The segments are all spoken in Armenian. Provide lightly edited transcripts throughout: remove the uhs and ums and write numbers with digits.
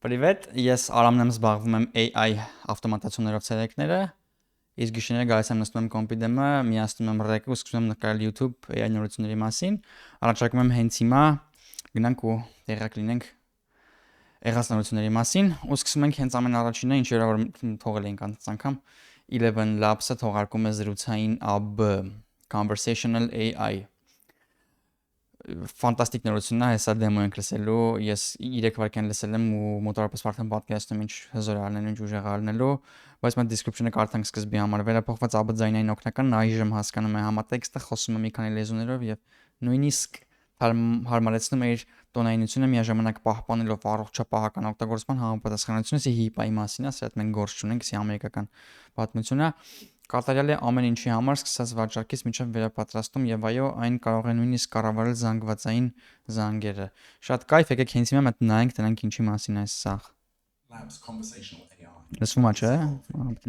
Привет, ես Արամն եմ զբաղվում եմ AI ավտոմատացիաներով ցերեկները, իսկ գիշերները գալիս եմ նստում եմ կոմպի դեմը, միացնում եմ ռեկը ու սկսում եմ նկարել YouTube AI նորությունների մասին, առաջարկում եմ հենց հիմա գնանք ու տեղյակ լինենք եղած նորությունների մասին ու սկսում ենք հենց ամեն առաջինը, ինչ որ թողել էինք անցած անգամ 11 Labs-ը թողարկում է զրուցային AB Conversational AI Ֆանտաստիկ նորությունն է, հեսա դեմո ենք լսելու, ես 3 վայրկյան լսել եմ ու մոտավորապես արդեն պատկերացնում ինչ հզոր ալնելու, ինչ ուժեղ ալնելու, բայց մենք description-ը կարդանք սկզբի համար, վերափոխված AB ձայնային օգնականն այժմ հասկանում է համատեքստը, խոսում է մի քանի լեզուներով եւ նույնիսկ հարմարեցնում է իր տոնայնությունը միաժամանակ պահպանելով առողջապահական օգտագործման համապատասխանությունը, սի HIPAA-ի մասին է, սա մենք գործ չունենք, սի ամերիկական պատմություն է։ Կատարյալ է ամեն ինչի համար, սկսած վաճառքից մինչև վերապատրաստում եւ այո, այն կարող է նույնիսկ կառավարել զանգվածային զանգերը։ Շատ կայֆ, եկեք հենց հիմա մենք նայենք դրանք ինչի մասին է սա։ Labs conversational AI. Լսվում է, չէ՞։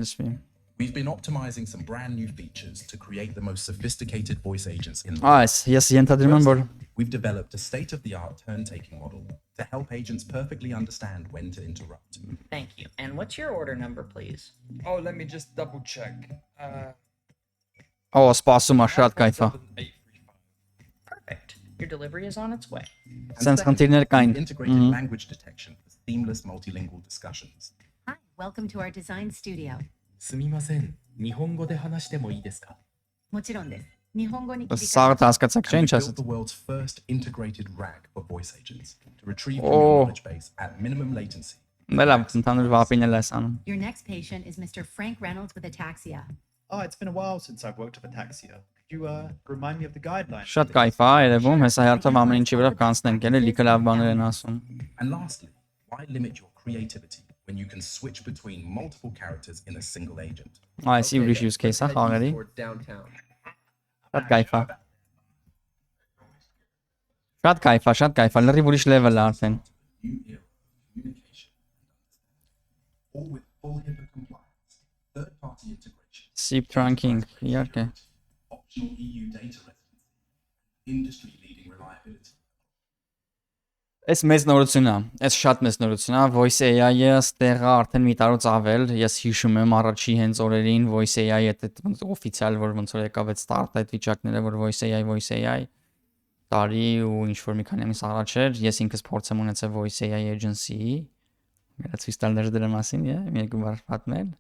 Լսվի։ We've been optimizing some brand new features to create the most sophisticated voice agents in the Ես ենթադրում եմ, որ We've developed a state-of-the-art turn-taking model to help agents perfectly understand when to interrupt. Thank you. And what's your order number, please? Oh, let me just double check. սպասում է շատ կայֆ է։ 7835. Perfect. Your delivery is on its way. And Sense second, խնդիրներ կային։ we've integrated language detection for seamless multilingual discussions. Hi, welcome to our design studio. すみません。日本語で話してもいいですか？もちろんです。日本語に切り替え Սաղը հասկացաք, չէ՞ And ինչ we ասած։ built the world's first integrated RAG for voice agents to retrieve from Oh. your knowledge base at minimum latency. Մելա ընդհանուր վապին էլ էս անում։ Your next patient is Mr. Frank Reynolds with ataxia. Oh, it's been a while since I've worked with ataxia. Could you remind me of the guidelines? Շատ կայֆ է, երևում, հեսա հերթով ամեն ինչի վրա կանցնենք, էլի լիքը լավ բաներ են ասում։ And lastly, why limit your creativity when you can switch between multiple characters in a single agent? Այսի ուրիշ use case է խաղերի։ Շատ կայֆ է։ Շատ կայֆ է, լրիվ ուրիշ level է արդեն։ New era of communication, all with full HIPAA compliance, third-party integration, Sip trunking, իհարկե։ optional EU data residency, industry-leading reliability. Այս մեծ նորություն է, այս շատ մեծ նորություն է, Voice AI-ը ստեղա արդեն մի տարուց ավել, ես հիշում եմ առաջի հենց օրերին Voice AI-ը այդ օֆիցիալ որ ոնց որ եկավ այդ start այդ վիճակները, որ Voice AI տարի ու ինչ որ մի քանի ամիս առաջ էր, ես ինքս փորձ եմ ունեցել Voice AI agency-ի, ցույց տալ դրա մասին, մի երկու բառ պատմել,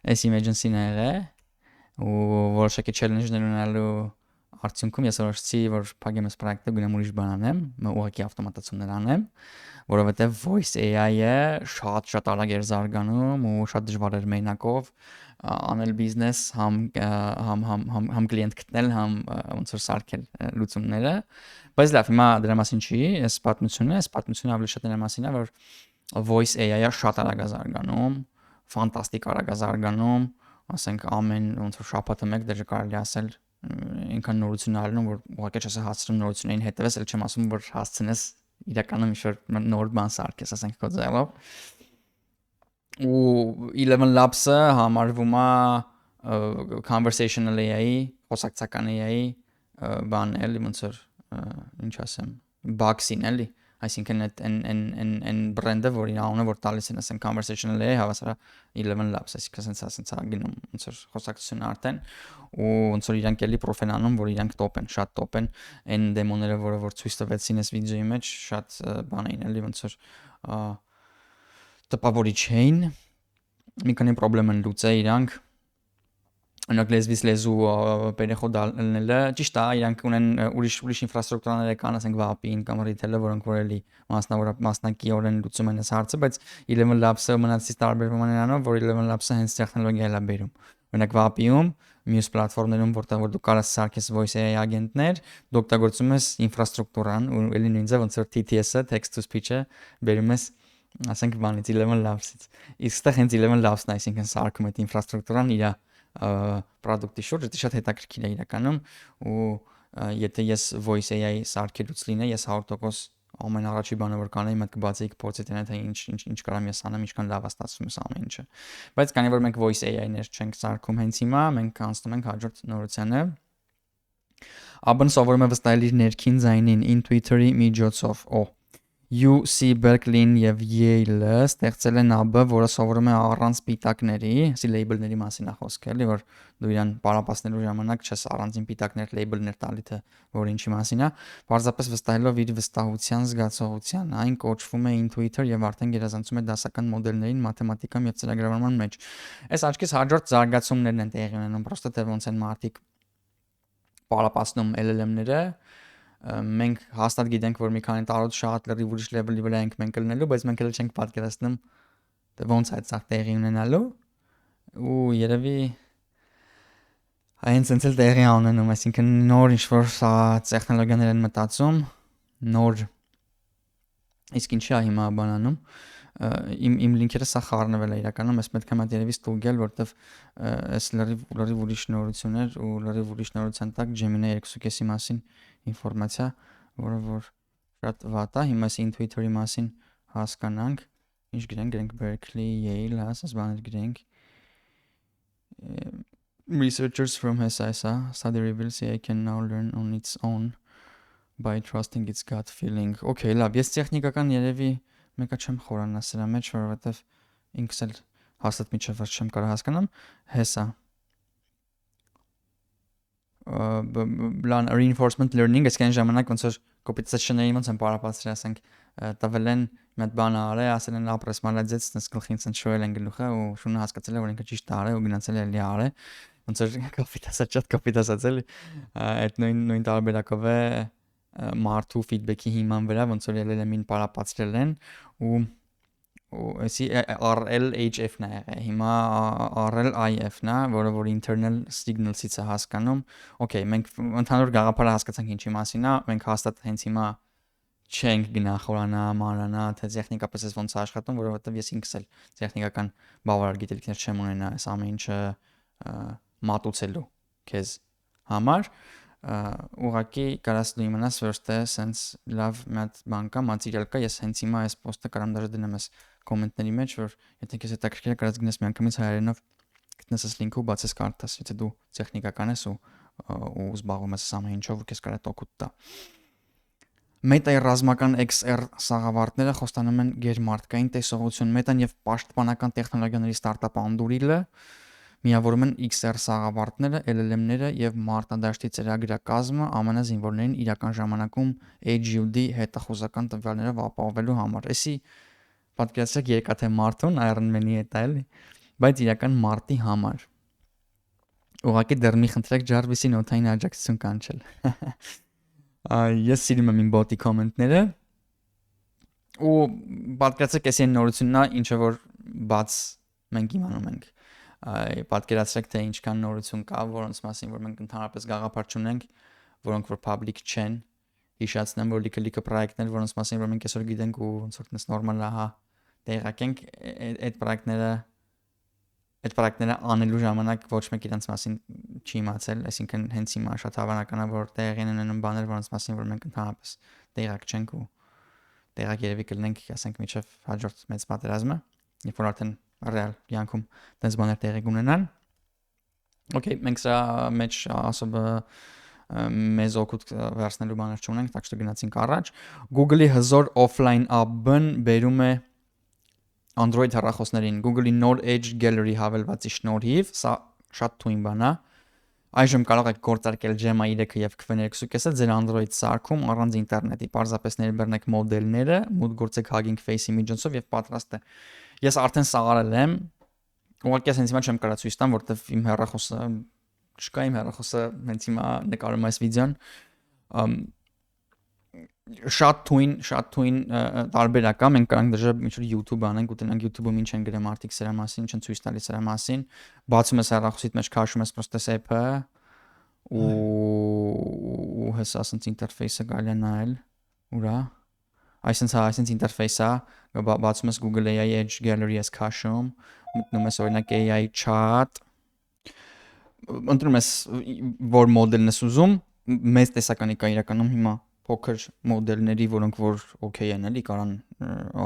այս իմ agency-ն է եղել ու որոշակի challenge-ներ ունենալու արդյունքում ես որոշեցի, որ փակեմ այս պրոյեկտը, գնամ ուրիշ բան անեմ, ուղղակի ավտոմատացումներ անեմ, որովհետև Voice AI-ը շատ արագ էր զարգանում ու շատ դժվար էր մենակով անել բիզնես, համ կլիենտ գտնել, համ ոնց որ սարքել լուծումները, բայց լավ, հիմա դրա մասին չի, այս պատմությունը ավելի շատ դրա մասին է, որ Voice AI-ը շատ արագ է զարգանում, ֆանտաստիկ արագ է զարգանում, ասենք ամեն ոնց որ շաբաթը մեկ դեռ կարելի ասել ինքան նորություն ալնում, որ ուղղակի չես հասցնում նորություններին հետևես, էլ չեմ ասում, որ հասցնես իրականում ինչ-որ նոր բան սարքես, ասենք քո ձեռով։ Ու 11 Labs-ը համարվում է conversational AI-ի, խոսակցական AI-ի բան էլի, ոնց որ ինչ ասեմ, box-ին էլի, այսինքն այն բրենդը, որի անունը որ տալիս են, ասենք conversational AI, հավասար 11 Labs, այսինքն ասենց գնում ոնց որ խոսակցությունը արդեն ու ոնց որ իրանք էլի պրոֆենանում, որ իրանք top են, շատ top են, այն դեմոները, որ ցույց տվեցին այս վիդեոյի մեջ, շատ բան էին էլի, ոնց որ տպավորիչ էին, մի քանի խնդիրներ են լուծել իրանք, օրինակ լեզվից լեզու переход ալնելը, ճիշտ է, իրանք ունեն ուրիշ ինֆրաստրուկտուրաներ կան, ասենք VAP-ին կամ retail-ը, որոնք որ էլի մասնակիորեն լուծում են այս հարցը, բայց 11 Labs-ը մնացից տարբերվում է նրանով, որ 11 Labs-ը հենց տեխնոլոգիա է բերում։ Օրինակ VAP-ում, մյուս պլատֆորմներում, որտեղ որ դու կարաս սարքես Voice AI agent-ներ, դու օգտագործում ես ինֆրաստրուկտուրան, ու էլի նույնիսկ ոնց որ TTS-ը, text to speech-ը բերում ես, ասենք բանից 11 Labs-ից։ Իսկ այստեղ հենց 11 Labs-ն է, այսինքն սարքում այդ ինֆրաստրուկտուրան իր product-ի շուրջ, դա շատ հետաքրքիր է իրականում ու եթե ես Voice AI սարքելուց լինեի, ես 100% ամեն առաջի բանը որ կանեի, մտք կբացեի կփորձեի տենալ թե ինչ կարամ ես անեմ, ինչքան լավ է ստացվում այս ամեն ինչը։ Բայց քանի որ մենք Voice AI-ներ չենք սարքում հենց հիմա, մենք անցնում ենք հաջորդ նորությանը։ Աբն սովորում է վստահել իր ներքին ձայնին Intuitor-ի միջոցով։ UC Berkeley-ն եւ Yale-ը ստեղծել են AB, որը սովորում է առանց պիտակների, ասի լեյբլների մասին է խոսքը, էլի որ դու իրան պարապացնելու ժամանակ չես առանձին պիտակներ լեյբլներ տալի թե որ ինչի մասին է, պարզապես վստահելով իր վստահության զգացողության, այն կոչվում է intuitor եւ արդեն գերազանցում է դասական մոդելներին մաթեմատիկայում եւ ծրագրավորման մեջ։ Այս աչքից հաջորդ զարգացումներն են տեղի ունենում, պրոստը թե ոնց են մարդիկ պարապացնում LLM-ները մենք հաստատ գիտենք որ մի քանի տարուց շատ լրիվ ուրիշ level-ի վրա ենք մենք լինելու, բայց մենք էլ չենք պատկերացնում թե ոնց այդ սա տեղի ունենալու ու երևի այն ցենց էլ տեղի ունենում, այսինքն նոր ինչ-որ սա տեխնոլոգիաներ են մտածում, նոր իսկ ինչի է հիմա բանանում իմ լինքերը սա խառնվել է իրականում, ես պետք է մատ երևի ստուգել, որտեվ այս լրիվ ուրիշ նորություններ ու լրիվ ուրիշ նորության տակ Gemini 2.5-ի մասին ինֆորմացիա, որը որ շատ վատ է, հիմա այս intuitor-ի մասին հասկանանք, ինչ գրենք Berkeley, Yale, ասես բաներ գրենք researchers from SISA study reveals AI can now learn on its own by trusting its gut feeling. Okay, լավ, ես տեխնիկական երևի մեկը չեմ խորանա սրա մեջ, որովհետև ինքս էլ հաստատ միջև ոչ չեմ կարող հասկանամ, հեսա plan reinforcement learning, այսինքն ժամանակ ոնց որ կոմպետենցիաների ոնց են պարապացրել, ասենք տվել են մի հատ բան արել, ասել են ապրես մալադեց, տես գլխին ցած շոյել են գլուխը ու շունը հասկացել է որ ինքը ճիշտ արել ու գնացել է էլի արել, ոնց որ կոմպետենցիա էլի, այդ նույն տարբերակով է մարդու feedback-ի հիման վրա, ոնց որ LLM-ին պարապացրել են ու էսի RLHF-ն է եղել, հիմա RLIF-ն է, որը որ internal signals-ից է հասկանում, okay, մենք ընդհանուր գաղափարը հասկացանք ինչի մասին է, մենք հաստատ հենց հիմա չենք գնա խորանա, մանրանա, թե տեխնիկապես ոնց է աշխատում, որովհետև ես ինքս էլ տեխնիկական բավարար գիտելիքներ չեմ ունենա այս ամեն ինչը մատուցելու քեզ համար ուղղակի կարաս դու իմանաս որ թե սենց լավ մի հատ բան կա, մատերիալ կա, ես հենց հիմա այս post-ը կարամ դաժե դնեմ այս կոմենտների մեջ, որ եթե քեզ հետաքրքիր է կարաս գնաս միանգամից հայերենով գտնես այս լինքը ու բացես կարդաս, եթե դու տեխնիկական ես ու զբաղվում ես ամեն ինչով ու քեզ կարա օգուտ տա։ Մետայի ռազմական XR սաղավարտները խոստանում են գերմարտկային տեսողություն, մետան եւ պաշտպանական տեխնոլոգիաների ստարտափ Anduril-ը միավորում են XR սաղավարտները, LLM-ները եւ մարտադաշտի ծրագրակազմը ԱՄՆ զինվորներին իրական ժամանակում HUD հետախուզական տվյալներով ապահովելու համար։ Էսի պատկերացրեք երկաթե մարդուն Iron Man-ի հետ էլի, բայց իրական մարտի համար։ Ուղղակի դեռ մի խնդրեք Jarvis-ին օթային աջակցություն կանչել։ Ես սիրում եմ իմ բոտի կոմենտները ու պատկերացրեք էսի նորությունն է, ինչը որ բաց մենք իմանում ենք։ Պատկերացրեք թե ինչքան նորություն կա, որոնց մասին որ մենք ընդհանրապես գաղափար չունենք, որոնք որ public չեն։ Հիշացնեմ, որ լիքը պրոյեկտներ, որոնց մասին որ մենք այսօր գիտենք ու ոնց որ տես նորմալ է, հա, տեղակենք այդ պրոյեկտները անելու ժամանակ ոչ մեկ իրենց մասին չի իմացել, այսինքն հենց հիմա շատ հավանական է որ տեղի են ունենում բաներ, որոնց մասին որ մենք ընդհանրապես տեղակ չենք ու տեղակ երևի կլինենք, ասենք միջև հաջորդ մեծ պատերազմը, երբ որ արդեն ռեալ կյանքում դες բաներ տեղի կունենան։ Okay, մենք սա մեջ ասոբը մեզ օգուտ վերցնելու բաներ չունենք, так что գնացինք առաջ։ Google-ի հզոր offline app-ն բերում է Android հեռախոսներին Google-ի նոր Edge Gallery հավելվածի շնորհիվ, սա շատ թույն բան է։ Այժմ կարող եք գործարկել Gemma 3-ը եւ Q2.5-ը ձեր Android սարքում առանց ինտերնետի, պարզապես ներբեռնեք մոդելները, մուտք գործեք Hugging Face-ի միջոցով եւ պատրաստ է։ Ես արդեն սա արել եմ։ Ուղղակի ես հենց հիմա չեմ կարող ցույց տամ, որովհետեւ իմ հեռախոսը չկա, իմ հեռախոսը հենց հիմա նկարում այս վիդեոն։ Շատ թույն տարբերակ է, մենք կարող ենք դժե ինչ-որ YouTube անենք ու տնանք YouTube-ում ինչ են գրում արդիկ սրա մասին, ինչ են ցույց տալիս սրա մասին, բացում ես հեռախոսիդ մեջ, քաշում ես պրոստե app-ը ու հեսա ասենց ինտերֆեյսը կարելի է նայել, ուրա, այսինքն ինտերֆեյսը, բացում ես Google AI Edge Gallery ես քաշում, մտնում ես օրինակ AI chat, ընտրում ես որ մոդելն ես ուզում, մեծ տեսականի կա իրականում հիմա փոքր մոդելների, որոնք որ okay են, էլի կարան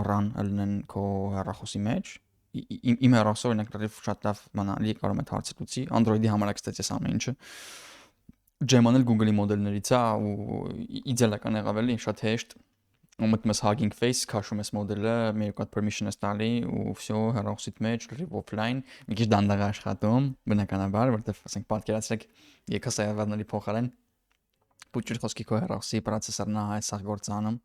run լինեն քո հեռախոսի մեջ։ Իմ հեռախոսը օրինակ լրիվ շատ լավ բանալի կարող եմ այդ հարցը լուծի, Android-ի համար էքստետ ես ամեն ինչը։ Gemma-ն էլ Google-ի մոդելներից է ու իդեալական եղավ էլի, շատ հեշտ։ Մտնում ես Hugging Face, քաշում ես մոդելը, մի երկու հատ permission ես տալի ու всё, հեռախոսիդ մեջ լրիվ offline, մի քիչ դանդաղ աշխատում, բնականաբար, որովհետև ասենք պատկերացրեք, եկա սերվերների փոխարեն փոքր խոսքի քո հեռախոսի պրոցեսորն է այս սաղ գործանում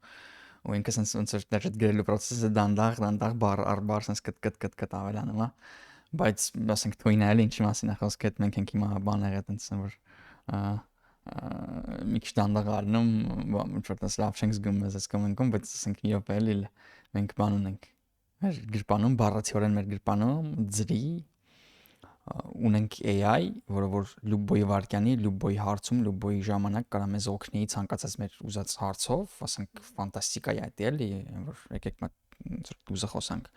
ու ինքը sense ոնց որ դեռ գրելու process-ը դանդաղ բար առ բար sense կտ ավելանում է, բայց ասենք թույնը էլի ինչի մասին է խոսքը, մենք ենք հիմա բան եղել այնպես որ մի քիչ դանդաղ ալնում, ոնց որ դες լավ չենք զգում մեզ այս կոմենտում, բայց ասենք մի րոպե էլի մենք բան ունենք։ Մեր գրպանում բառացիորեն մեր գրպանում ծրի ունենք AI, որը որ լուբոյի վարկյանի, լուբոյի հարցում, լուբոյի ժամանակ կարա մեզ օգնի ցանկացած մեր ուզած հարցով, ասենք ֆանտաստիկա է դա էլի, որ եկեք մենք ուզը խոսանք։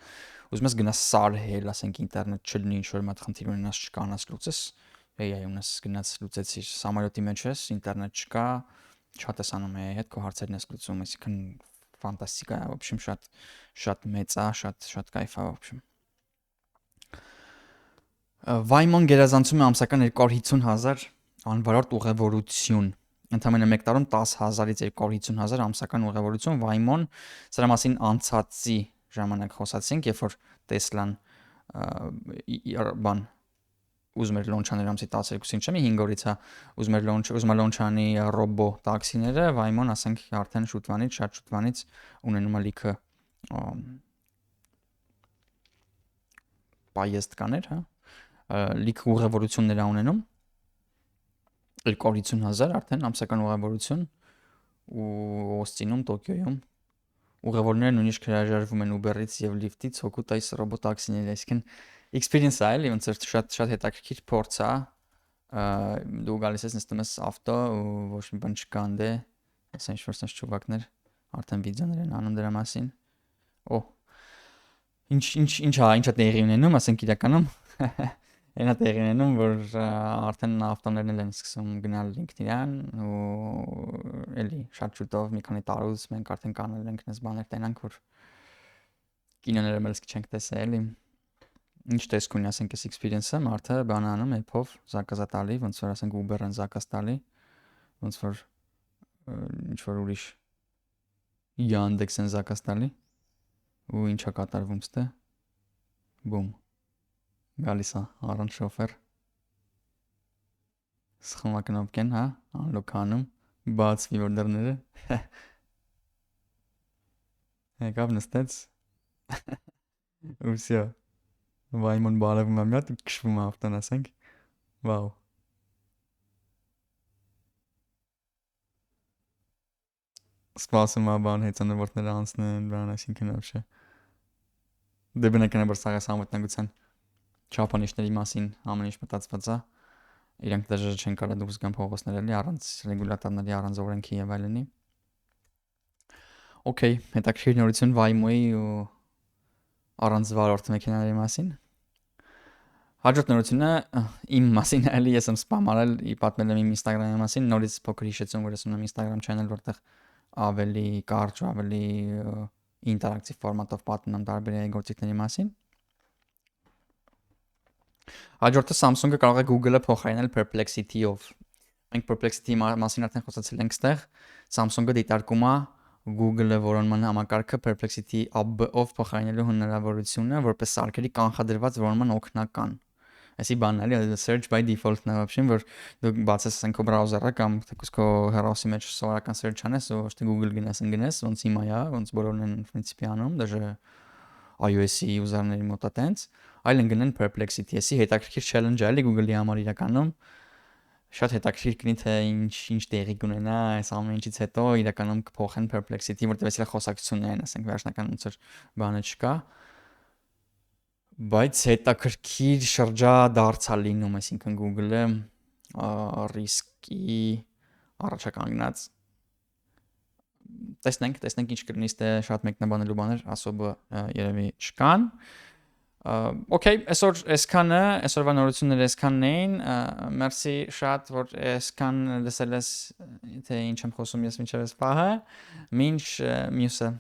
Ուզում ես գնաս սարհել, ասենք ինտերնետ չլինի, ինչ որ մատ խնդիր ունենաս չկանաս լուծես, AI ունես գնաց լուծեցիր, սամարյոտի մեջ ես, ինտերնետ չկա, chat ես անում AI հետ քո հարցերն ես լուծում, այսինքն ֆանտաստիկա է, в общем, շատ մեծ է, շատ кайֆ է, в общем։ Վայմոն գերազանցում է ամսական 250,000 անվարորդ ուղևորություն։ Ընդամենը 1 տարում 10,000-ից 250,000 ամսական ուղևորություն Վայմոն, սրա մասին անցածի ժամանակ խոսացինք, երբ որ Տեսլան բան ուզում էր լոնչաներ ամսի 12-ին չեմ 5 օրից է ուզում է լոնչանի ռոբո տաքսիները Վայմոն ասենք արդեն շատ շուտվանից ունենում է լիքը պայեստկաներ, հա լիք ուղևորություններ ունենում 250,000 արդեն ամսական ուղևորություն ու Օստինում, Տոկիոյում ուղևորները նույնիսկ հրաժարվում են Uber-ից եւ Lyft-ից հոգուտ այս ռոբոտ տաքսիների, այսինքն experience է, էլի ոնց որ շատ հետաքրքիր փորձ է դու գալիս ես նստում ես ավտո ու ոչ մի բան չկա անդե ասեն ինչ-որ ճուվակներ արդեն վիդեոներ են անում դրա մասին ինչա տեղի ունենում ասենք իրականում Այնա տեղի ունենում, որ արդեն ավտոներն են սկսում գնալ ինքնիրան ու էլի շատ շուտով մի քանի տարուց մենք արդեն կանել ենք նես բաներ տենանք, որ կինոները մեզ չենք տեսել, էլի ինչ տեսք ունի, ասենք այս experience-ը մարդը բան անում app-ով զակազա տալի, ոնց որ ասենք Uber-ն զակազ տալի, ոնց որ ինչ որ ուրիշ Yandex-ն զակազ տալի ու ինչա կատարվում ստե բում Գալիս է առանց շոֆեր Սխում է կնոպկեն, հա, անլոքանում, բացվի որ դռները Եկավ նստեց ու всё Վայմոն բարևում է մի հատ ու քշվում է ավտոն, ասենք Վաու Սպասում է բան հեծանվորդները անցնեն, բան այսինքն вообще Դե բնականաբար սա համատնագության չափանիշների մասին ամեն ինչ մտածված է իրանք դժը չեն կարող դուրս գան փողոցներելի առանց ռեգուլատորների առանց օրենքի եւ այլնի Okay, հետաքրքիր նորություն Վայմոյի ու առանց վարորդ մեքենաների մասին Հաջորդ նորությունը իմ մասին էլի ես եմ սպամ արել պատմել եմ իմ Instagram-ի մասին նորից փոքր հիշեցում որ ես ունեմ Instagram channel որտեղ ավելի կարճ ու ավելի ինտերակտիվ ֆորմատով պատմում եմ տարբեր գործիքների մասին Հաջորդը Samsung-ը կարող է Google-ը փոխարինել Perplexity-ով։ Մենք Perplexity մասին արդեն խոսացել ենք ստեղ։ Samsung-ը դիտարկում է Google-ը որոնման համակարգը Perplexity app-ով փոխարինելու հնարավորությունը, որպես սարքերի կանխադրված որոնման օգնական։ Այսի բանն էլի search by default-ն է, вообще, որ դու բացես քո բրաուզերը կամ թեկուզ քո հեռախոսի մեջ սովորական search անես ու ոչ թե Google գնաս, ոնց հիմա է, ոնց բոլորն են principi անում, դաժե iOS-ի user-ների մոտ է տենց, այլ են գնեն Perplexity-ի հետաքրքիր challenge էլի Google-ի համար իրականում շատ հետաքրքիր կնի թե ինչ տեղի կունենա այս ամեն ինչից հետո իրականում կփոխեն Perplexity, որտեղ էսի խոսակցություններ են, ասենք վերջնական ոնց որ բանը չկա, բայց հետաքրքիր շրջադարձ է լինում, այսինքն Google-ը ռիսկի առաջականգնած տեսնենք ինչ կլինի, ստե շատ մեկնաբանելու բաներ ասոբը երևի չկան Okay, այսօրվա նորությունները այսքանն էին, մերսի շատ, որ այսքան լսել ես, թե ինչ եմ խոսում ես մինչև այս պահը, մինչ մյուսը